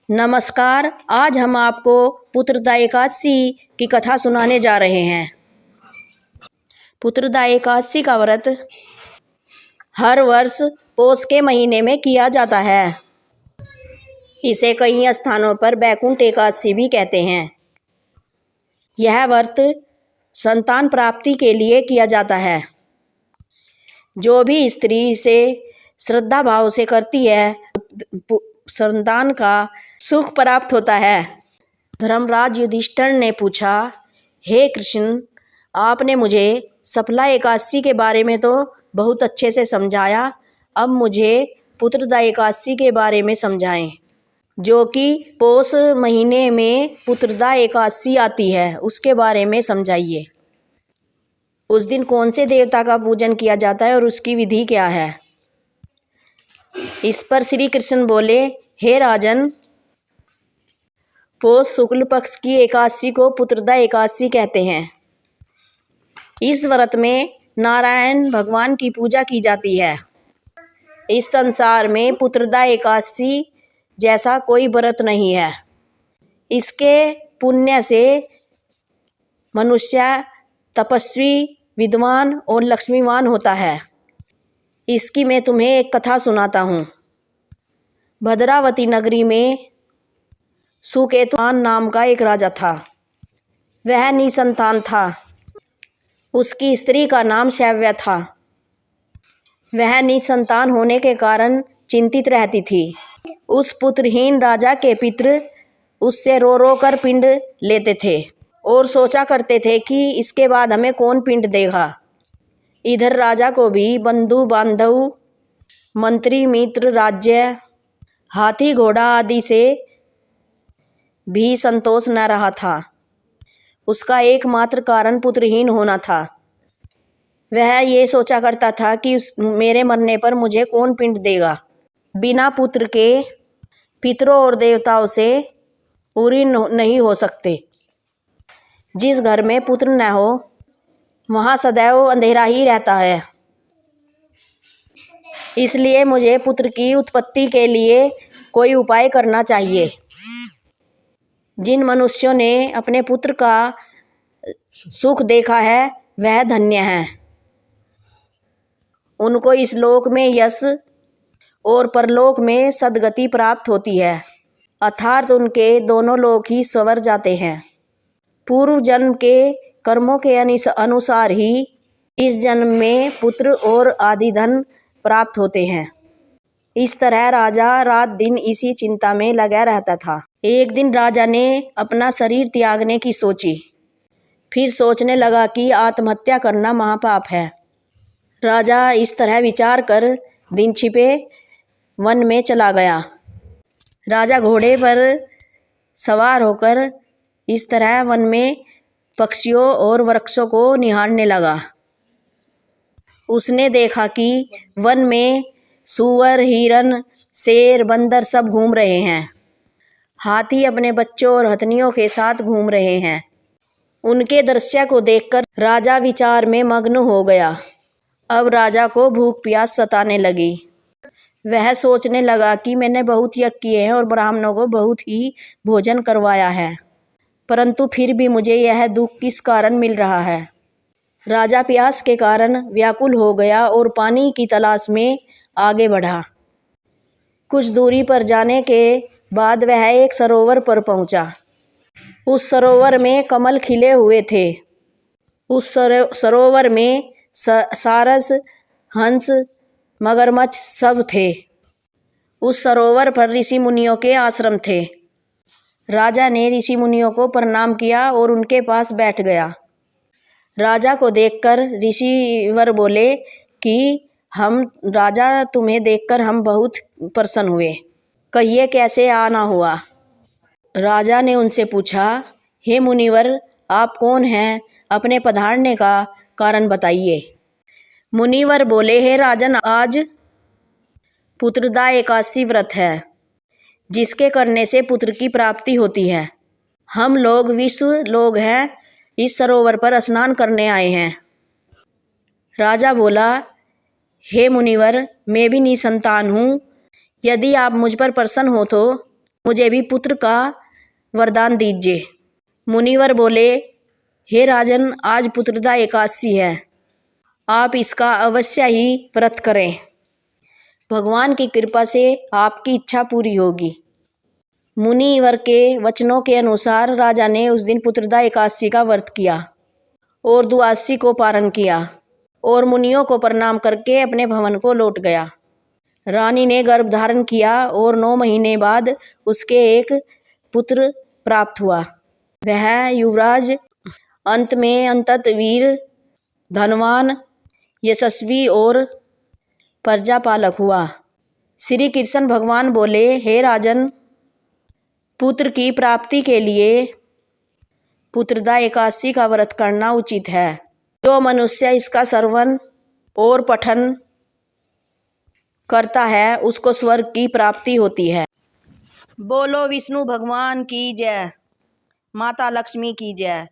नमस्कार। आज हम आपको पुत्रदा एकादशी की कथा सुनाने जा रहे हैं। पुत्रदा एकादशी का व्रत हर वर्ष पौष के महीने में किया जाता है। इसे कई स्थानों पर वैकुंठ एकादशी भी कहते हैं। यह व्रत संतान प्राप्ति के लिए किया जाता है। जो भी स्त्री इसे श्रद्धा भाव से करती है, संतान का सुख प्राप्त होता है। धर्मराज युधिष्ठिर ने पूछा, हे कृष्ण, आपने मुझे सफला एकादशी के बारे में तो बहुत अच्छे से समझाया, अब मुझे पुत्रदा एकादशी के बारे में समझाएं, जो कि पौष महीने में पुत्रदा एकादशी आती है, उसके बारे में समझाइए। उस दिन कौन से देवता का पूजन किया जाता है और उसकी विधि क्या है? इस पर श्री कृष्ण बोले, हे राजन, पौष शुक्ल पक्ष की एकादशी को पुत्रदा एकादशी कहते हैं। इस व्रत में नारायण भगवान की पूजा की जाती है। इस संसार में पुत्रदा एकादशी जैसा कोई व्रत नहीं है। इसके पुण्य से मनुष्य तपस्वी, विद्वान और लक्ष्मीवान होता है। इसकी मैं तुम्हें एक कथा सुनाता हूँ। भद्रावती नगरी में सुकेतुमान नाम का एक राजा था। वह निसंतान था। उसकी स्त्री का नाम शैव्या था। वह निसंतान होने के कारण चिंतित रहती थी। उस पुत्रहीन राजा के पितृ उससे रो रो कर पिंड लेते थे और सोचा करते थे कि इसके बाद हमें कौन पिंड देगा। इधर राजा को भी बंधु बांधव, मंत्री मित्र, राज्य, हाथी घोड़ा आदि से भी संतोष न रहा था। उसका एकमात्र कारण पुत्रहीन होना था। वह ये सोचा करता था कि मेरे मरने पर मुझे कौन पिंड देगा। बिना पुत्र के पितरों और देवताओं से पूरी नहीं हो सकते। जिस घर में पुत्र न हो वहाँ सदैव अंधेरा ही रहता है। इसलिए मुझे पुत्र की उत्पत्ति के लिए कोई उपाय करना चाहिए। जिन मनुष्यों ने अपने पुत्र का सुख देखा है वह धन्य हैं। उनको इस लोक में यश और परलोक में सद्गति प्राप्त होती है, अर्थात उनके दोनों लोक ही संवर जाते हैं। पूर्व जन्म के कर्मों के अनुसार ही इस जन्म में पुत्र और आदि धन प्राप्त होते हैं। इस तरह राजा रात दिन इसी चिंता में लगा रहता था। एक दिन राजा ने अपना शरीर त्यागने की सोची। फिर सोचने लगा कि आत्महत्या करना महापाप है। राजा इस तरह विचार कर दिन छिपे वन में चला गया। राजा घोड़े पर सवार होकर इस तरह वन में पक्षियों और वृक्षों को निहारने लगा। उसने देखा कि वन में सूअर, हिरन, शेर, बंदर सब घूम रहे हैं। हाथी अपने बच्चों और हथनियों के साथ घूम रहे हैं। उनके दृश्य को देखकर राजा विचार में मग्न हो गया। अब राजा को भूख प्यास सताने लगी। वह सोचने लगा कि मैंने बहुत यज्ञ किए हैं और ब्राह्मणों को बहुत ही भोजन करवाया है, परंतु फिर भी मुझे यह दुख किस कारण मिल रहा है। राजा प्यास के कारण व्याकुल हो गया और पानी की तलाश में आगे बढ़ा। कुछ दूरी पर जाने के बाद वह एक सरोवर पर पहुंचा। उस सरोवर में कमल खिले हुए थे। उस सरोवर में सारस, हंस, मगरमच्छ सब थे। उस सरोवर पर ऋषि मुनियों के आश्रम थे। राजा ने ऋषि मुनियों को प्रणाम किया और उनके पास बैठ गया। राजा को देखकर ऋषिवर बोले कि राजा, तुम्हें देखकर हम बहुत प्रसन्न हुए। कहिए कैसे आना हुआ? राजा ने उनसे पूछा, हे मुनिवर, आप कौन हैं? अपने पधारने का कारण बताइए। मुनिवर बोले, हे राजन, आज पुत्रदा एकादशी व्रत है, जिसके करने से पुत्र की प्राप्ति होती है। हम लोग विश्व लोग हैं, इस सरोवर पर स्नान करने आए हैं। राजा बोला, हे मुनिवर, मैं भी निसंतान हूँ। यदि आप मुझ पर प्रसन्न हो तो मुझे भी पुत्र का वरदान दीजिए। मुनिवर बोले, हे राजन, आज पुत्रदा एकादशी है, आप इसका अवश्य ही व्रत करें। भगवान की कृपा से आपकी इच्छा पूरी होगी। मुनिवर के वचनों के अनुसार राजा ने उस दिन पुत्रदा एकादशी का व्रत किया और द्वादशी को पारण किया और मुनियों को प्रणाम करके अपने भवन को लौट गया। रानी ने गर्भ धारण किया और 9 महीने बाद उसके एक पुत्र प्राप्त हुआ। वह युवराज अंत में अंतत वीर, धनवान, यशस्वी और प्रजापालक हुआ। श्री कृष्ण भगवान बोले, हे राजन, पुत्र की प्राप्ति के लिए पुत्रदा एकादशी का व्रत करना उचित है। जो मनुष्य इसका श्रवण और पठन करता है उसको स्वर्ग की प्राप्ति होती है। बोलो विष्णु भगवान की जय, माता लक्ष्मी की जय।